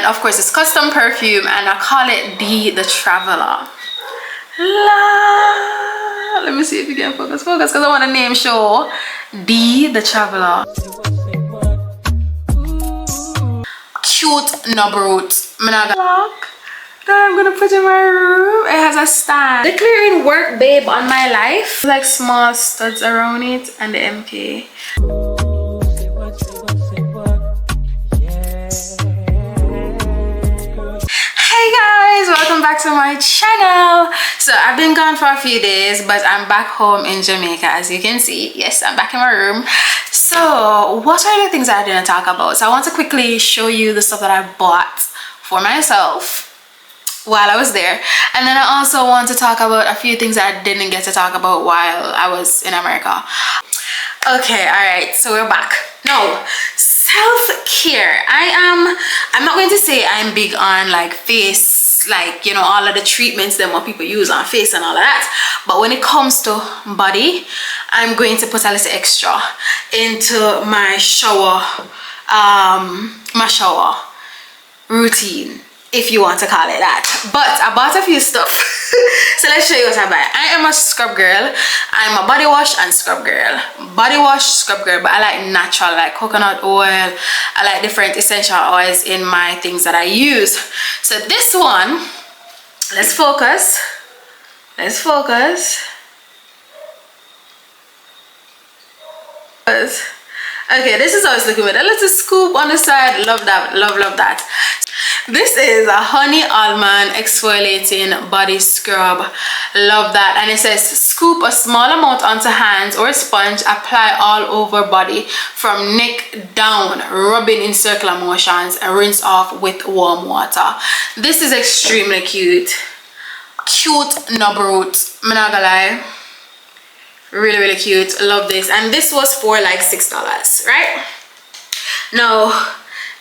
and of course it's custom perfume, and I call it the Traveler. Let me see if you can focus because I want a name show. The Traveler. Cute knob root. That I'm gonna put in my room. It has a stand. The clearing work babe on my life. Like small studs around it and the MK. Hey guys, welcome back to my channel. So I've been gone for a few days, but I'm back home in Jamaica, as you can see. Yes, I'm back in my room. So what are the things I didn't talk about? So I want to quickly show you the stuff that I bought for myself while I was there, and then I also want to talk about a few things that I didn't get to talk about while I was in America. Okay, all right, so we're back. Now, self-care. I'm not going to say I'm big on like face, like, you know, all of the treatments that more people use on face and all of that, but when it comes to body, I'm going to put a little extra into my shower routine, if you want to call it that. But I bought a few stuff. So let's show you what I buy. I am a scrub girl. I'm a body wash and scrub girl. Body wash, scrub girl, but I like natural, like coconut oil. I like different essential oils in my things that I use. So this one, let's focus. Let's focus. Okay, this is how it's looking with a little scoop on the side. Love that, love that. This is a honey almond exfoliating body scrub. Love that. And it says scoop a small amount onto hands or sponge, apply all over body from neck down, rubbing in circular motions, and rinse off with warm water. This is extremely cute. Cute knob root, I'm not gonna lie. Really cute. Love this. And this was for like $6, right? Now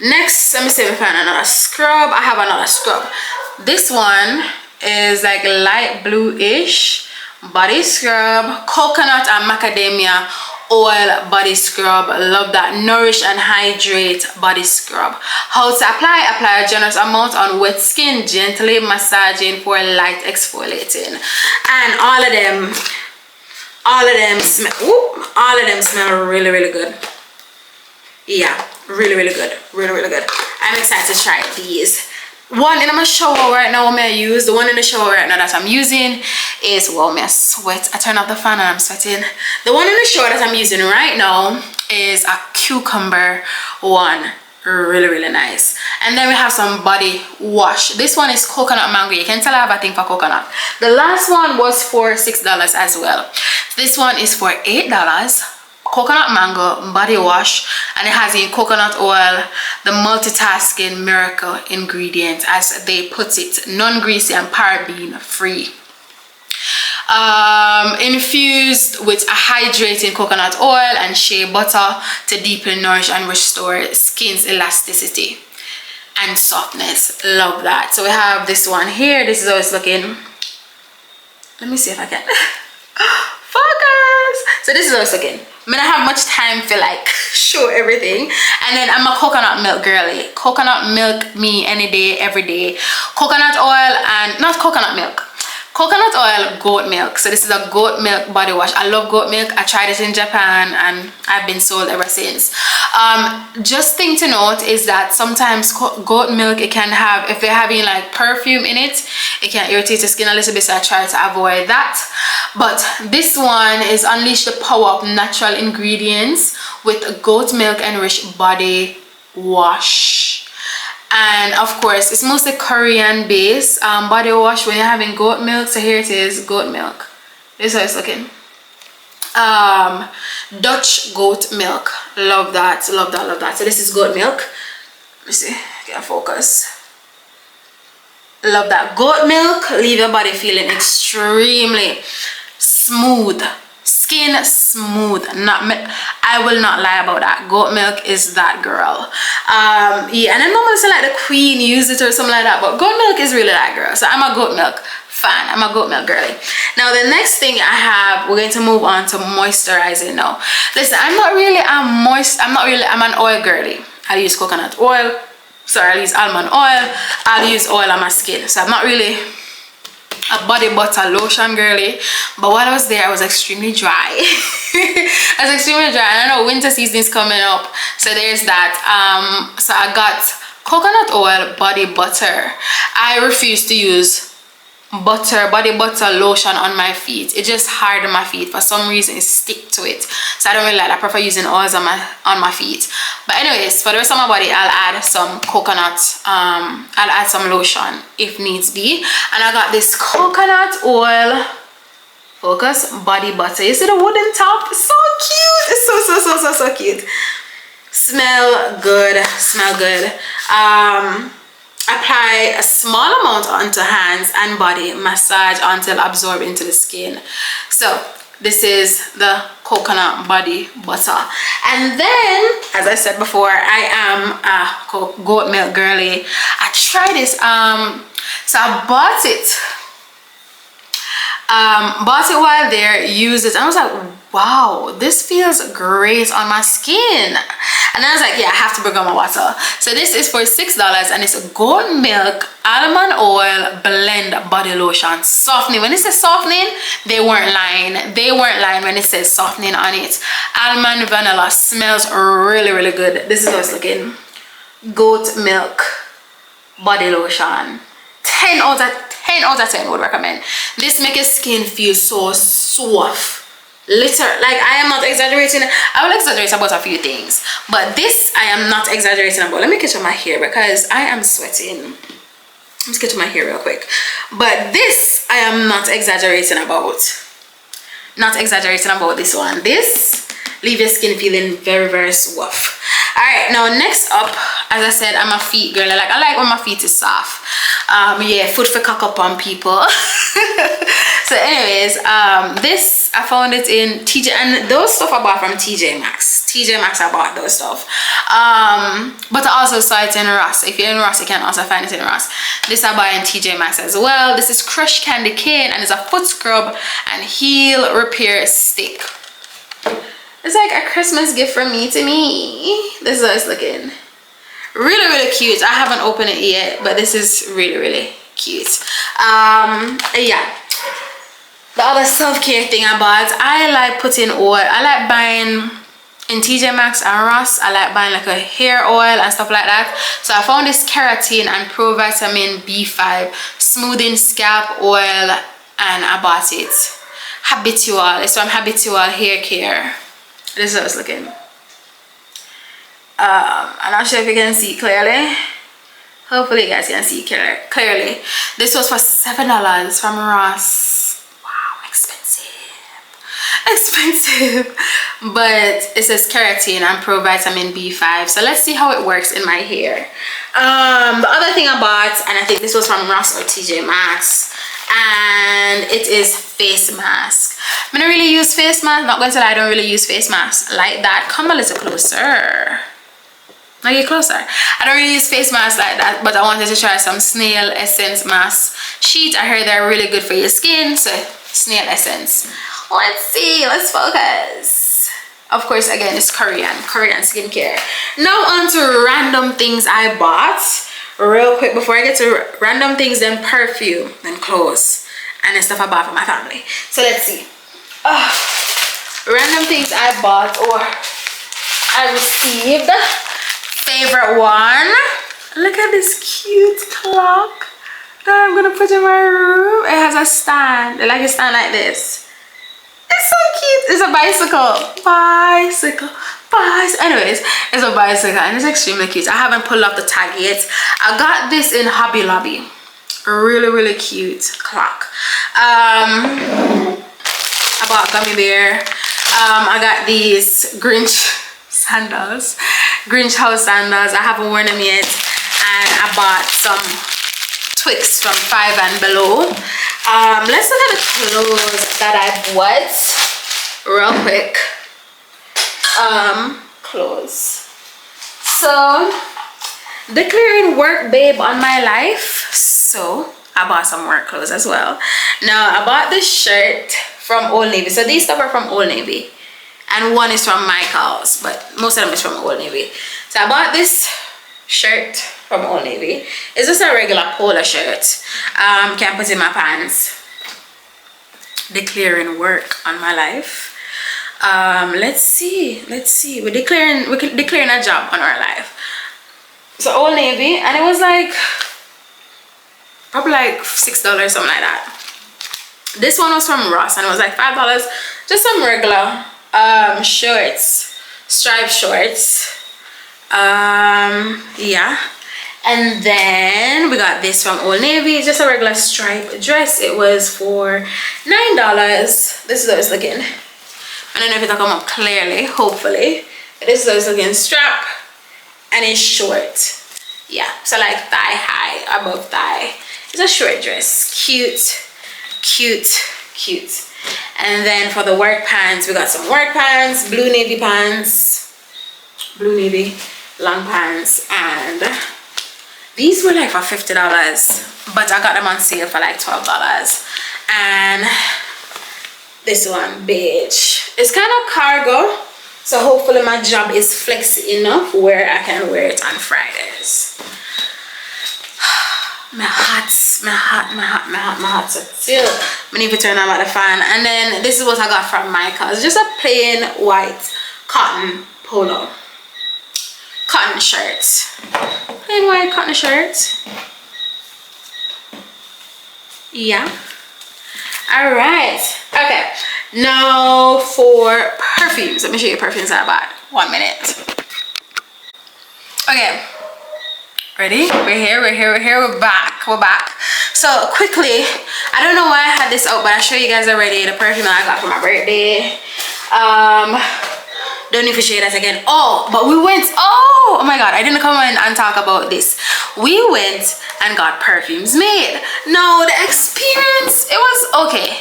next, let me see if I find another scrub. I have another scrub. This one is like light blue-ish body scrub, coconut and macadamia oil body scrub. Love that. Nourish and hydrate body scrub. How to apply a generous amount on wet skin, gently massaging for light exfoliating. And all of them smell really good. Yeah, really good, really good. I'm excited to try these. One in my shower right now, I use the one in the shower right now that I'm using is, well, me I sweat. I turn off the fan and I'm sweating. The one in the shower that I'm using right now is a cucumber one. Really nice. And then we have some body wash. This one is coconut mango. You can tell I have a thing for coconut. The last one was for $6 as well. This one is for $8. Coconut mango body wash, and it has in coconut oil, the multitasking miracle ingredient, as they put it, non-greasy and paraben free. Infused with a hydrating coconut oil and shea butter to deeply nourish and restore skin's elasticity and softness. Love that. So we have this one here. This is how it's looking. Let me see if I can focus. So this is how it's looking. I mean, I have much time to like show everything. And then I'm a coconut milk girly. Coconut milk me any day, every day. Coconut oil and not coconut milk. Coconut oil, goat milk. So this is a goat milk body wash. I love goat milk. I tried it in Japan and I've been sold ever since. Just thing to note is that sometimes goat milk, it can have, if they're having like perfume in it, it can irritate the skin a little bit, so I try to avoid that. But this one is unleash the power of natural ingredients with goat milk enriched body wash. And of course, it's mostly Korean based body wash when you're having goat milk. So here it is, goat milk. This is how it's looking. Dutch goat milk. Love that, love that. So this is goat milk. Let me see, can I focus? Love that. Goat milk leave your body feeling extremely smooth. Skin smooth. I will not lie about that. Goat milk is that girl. Yeah, and I normally say like the queen use it or something like that, but goat milk is really that girl. So I'm a goat milk fan. I'm a goat milk girly. Now the next thing I have, we're going to move on to moisturizing now. Listen, I'm an oil girly. I use coconut oil. sorry, I'll use almond oil. I'll use oil on my skin. So I'm not really a body butter lotion girly, but while I was there I was extremely dry. I was extremely dry, and I know winter season is coming up, so there's that. So I got coconut oil body butter. I refuse to use body butter lotion on my feet. It just hardened my feet for some reason. It stick to it, so I don't really like that. I prefer using oils on my feet. But anyways, for the rest of my body I'll add some coconut, I'll add some lotion if needs be. And I got this coconut oil focus body butter. You see the wooden top? It's so cute. It's so cute. Smell good, smell good. Apply a small amount onto hands and body, massage until absorb into the skin. So this is the coconut body butter. And then, as I said before, I am a goat milk girly. I tried this, so I bought it while there, used it, and I was like, wow, this feels great on my skin. And I was like, yeah, I have to bring on my water. So this is for $6, and it's a goat milk almond oil blend body lotion softening. When it says softening, they weren't lying. They weren't lying when it says softening on it. Almond vanilla, smells really good. This is how it's looking. Goat milk body lotion. 10 out of 10 would recommend. This makes your skin feel so soft. Literally, like, I am not exaggerating. I will exaggerate about a few things, but this I am not exaggerating about. Let me catch up my hair because I am sweating. Let's get to my hair real quick. But this I am not exaggerating about. Not exaggerating about this one. This leave your skin feeling very soft. All right, now next up, as I said, I'm a feet girl. Like, I like when my feet is soft. Yeah, food for cock up on people. So anyways, this I found it in TJ, and those stuff I bought from TJ Maxx. TJ Maxx, I bought those stuff. But I also saw it in Ross. If you're in Ross, you can also find it in Ross. This I buy in TJ Maxx as well. This is crushed candy cane, and it's a foot scrub and heel repair stick. It's like a Christmas gift from me to me. This is how it's looking. Really cute. I haven't opened it yet, but this is really cute. Yeah. The other self-care thing I bought, I like putting oil. I like buying in TJ Maxx and Ross. I like buying like a hair oil and stuff like that. So I found this keratin and pro vitamin B5 smoothing scalp oil, and I bought it. Habitual. It's from Habitual Hair Care. This is how it's looking. I'm not sure if you can see clearly. Hopefully you guys can see clearly. This was for $7 from Ross. Wow, expensive. But it says keratin and pro vitamin B5. So let's see how it works in my hair. The other thing I bought, and I think this was from Ross or TJ Maxx, and it is face mask. I don't really use face mask. Not going to lie, I don't really use face mask like that. Come a little closer. Now get closer. I don't really use face masks like that, but I wanted to try some snail essence mask sheet. I heard they're really good for your skin, so snail essence. Let's see, let's focus. Of course, again, it's Korean skincare. Now on to random things I bought. Real quick before I get to random things, then perfume, then clothes, and then stuff I bought for my family. So let's see. Random things I bought or I received. Favorite one. Look at this cute clock that I'm gonna put in my room. It has a stand. I like a stand like this. It's so cute. It's a bicycle. Anyways, it's a bicycle and it's extremely cute. I haven't pulled off the tag yet. I got this in Hobby Lobby. Really cute clock. I bought gummy bear. I got these Grinch sandals, Grinch house sandals. I haven't worn them yet. And I bought some Twix from 5 and Below. Let's look at the clothes that I bought real quick. Clothes. So declaring work babe on my life, so I bought some work clothes as well. Now I bought this shirt from Old Navy. So these stuff are from Old Navy, and one is from Michael's, but most of them is from Old Navy. So I bought this shirt from Old Navy. It's just a regular polo shirt. Can put in my pants. Declaring work on my life. Let's see. We're declaring a job on our life. So Old Navy, and it was like probably like $6, something like that. This one was from Ross, and it was like $5. Just some regular shorts, striped shorts. Yeah. And then we got this from Old Navy, just a regular striped dress. It was for $9. This is what it's looking. I don't know if it'll come up clearly, hopefully. This is what it's looking. Strap, and it's short. Yeah, so like thigh high, above thigh. It's a short dress. Cute. And then for the work pants, we got some work pants, blue navy pants, blue navy long pants, and these were like for $50, but I got them on sale for like $12. And this one, beige. It's kind of cargo, so hopefully my job is flexy enough where I can wear it on Fridays. My hot still. I need to turn on the fan. And then this is what I got from Michael. It's just a plain white cotton polo. Cotton shirt. Plain white cotton shirt. Yeah. Alright. Okay. Now for perfumes. Let me show you perfumes I bought. 1 minute. Okay. Ready? We're back. So quickly, I don't know why I had this out, but I'll show you guys already the perfume that I got for my birthday. Don't need to show you that again. But we went, oh my god, I didn't come in and talk about this. We went and got perfumes made. Now the experience, it was okay.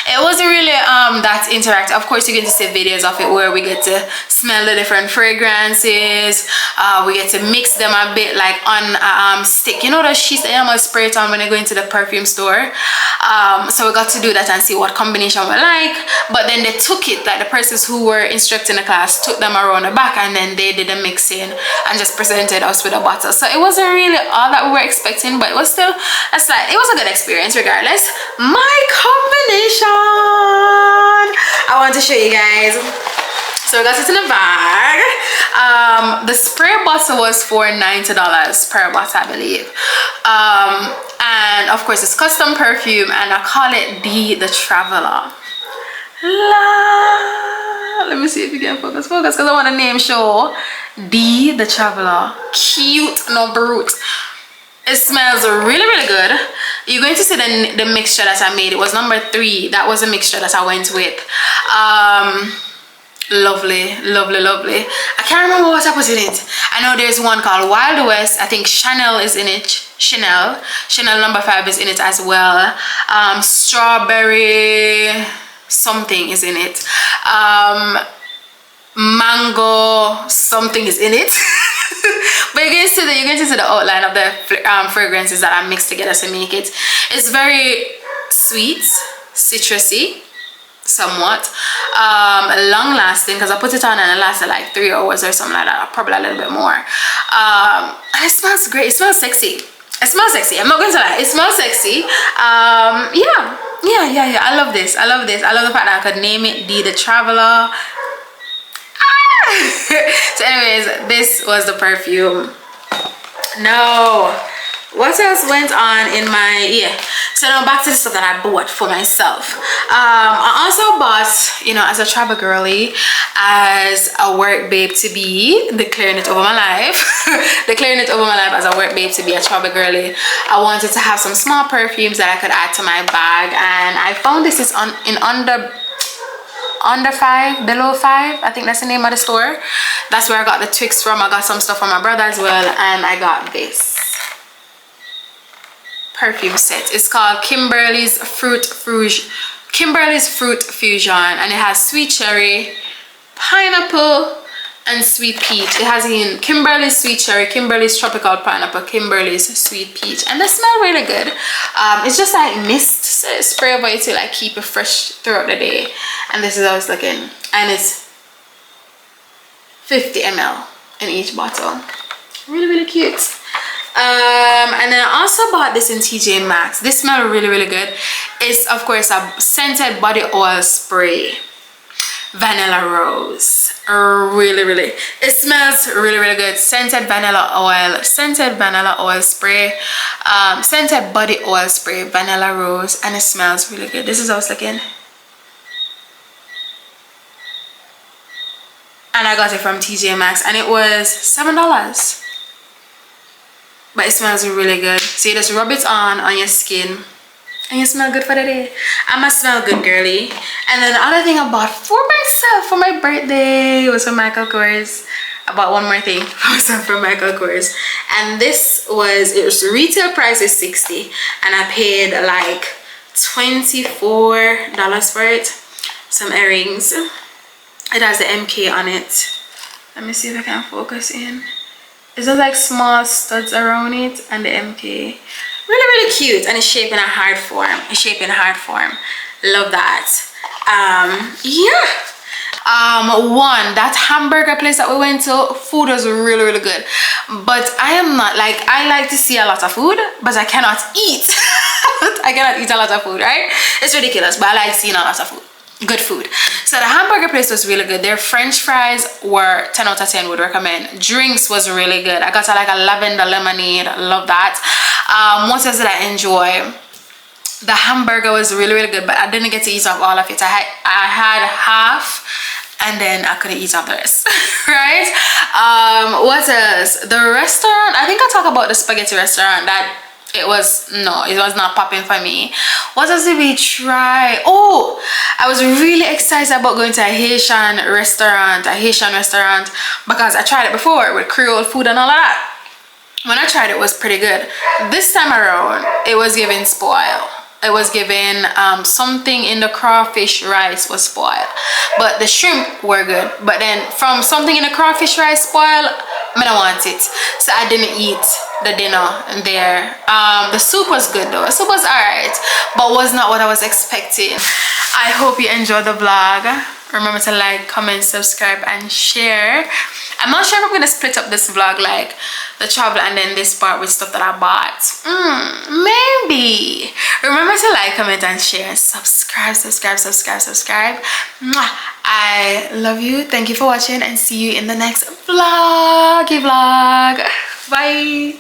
It wasn't really that interactive. Of course, you get to see videos of it where we get to smell the different fragrances. We get to mix them a bit like on a stick. You know those sheets that you must spray it on when you go into the perfume store. So we got to do that and see what combination we like. But then they took it, like the persons who were instructing the class took them around the back, and then they did the mixing and just presented us with a bottle. So it wasn't really all that we were expecting, but it was still it was a good experience regardless. My combination, I want to show you guys. So we got it in a bag. The spray bottle was for $90 per bottle, I believe. And of course it's custom perfume, and I call it the Traveler. Let me see if you can focus because I want a name show. The Traveler. Cute, no brute. It smells really good. You're going to see the mixture that I made. It was number 3. That was a mixture that I went with. Lovely. I can't remember what I put in it. I know there's one called Wild West. I think Chanel is in it. Chanel number 5 is in it as well. Strawberry something is in it. Mango something is in it. But you're going to see the outline of the fragrances that I mixed together to make it. It's very sweet, citrusy, somewhat, long lasting, because I put it on and it lasted like 3 hours or something like that, probably a little bit more. And it smells great. It smells sexy. I'm not going to lie, it smells sexy. Yeah. I love this. I love the fact that I could name it the Traveler. So anyways, this was the perfume. No, what else went on in my so now back to the stuff that I bought for myself. I also bought, as a travel girly, as a work babe to be, declaring it over my life as a work babe to be a travel girly. I wanted to have some small perfumes that I could add to my bag, and I found this is under 5, below 5, I think that's the name of the store. That's where I got the Twix from. I got some stuff from my brother as well, and I got this perfume set. It's called Kimberly's Fruit Fusion, and it has sweet cherry, pineapple, and sweet peach. It has in Kimberly's sweet cherry, Kimberly's tropical pineapple, Kimberly's sweet peach, and they smell really good. It's just like mist, so it's sprayable to like keep it fresh throughout the day. And this is how it's looking, and it's 50 ml in each bottle. Really cute. And then I also bought this in TJ Maxx. This smells really, really good. It's of course a scented body oil spray, vanilla rose. Really, really, it smells really, really good. Scented vanilla oil spray, scented body oil spray, vanilla rose, and it smells really good. This is how I was looking. And I got it from TJ Maxx and it was $7. But it smells really good. So you just rub it on your skin and you smell good for the day. I'ma smell good, girly. And then the other thing I bought for myself for my birthday was from Michael Kors. I bought one more thing for myself from Michael Kors. And this was, it was retail price is $60 and I paid like $24 for it. Some earrings. It has the MK on it. Let me see if I can focus in. It's just like small studs around it and the MK. Really, really cute, and it's shaped in a heart form. It's shaped in a heart form. Love that. Yeah. That hamburger place that we went to, food was really, really good. But I am not like, I like to see a lot of food, but I cannot eat. I cannot eat a lot of food, right? It's ridiculous, but I like seeing a lot of food. Good food. So the hamburger place was really good. Their french fries were 10 out of 10, would recommend. Drinks was really good. I got like a lavender lemonade. Love that. What else did I enjoy? The hamburger was really, really good, but I didn't get to eat off all of it. I had half and then I couldn't eat off the rest. Right? What else? The restaurant, I think I talked about the spaghetti restaurant that it was not popping for me. What else did we try? Oh, I was really excited about going to a Haitian restaurant because I tried it before with Creole food and all of that. When I tried it, it was pretty good. This time around, it was given spoil. It was given something in the crawfish rice was spoiled, but the shrimp were good. But then from something in the crawfish rice spoiled, I don't want it, so I didn't eat the dinner there. The soup was good though. The soup was alright, but was not what I was expecting. I hope you enjoyed the vlog. Remember to like, comment, subscribe, and share. I'm not sure if I'm gonna split up this vlog, like the travel and then this part with stuff that I bought. Maybe. Remember to like, comment, and share. Subscribe. Mwah. I love you. Thank you for watching and see you in the next vlog. Bye.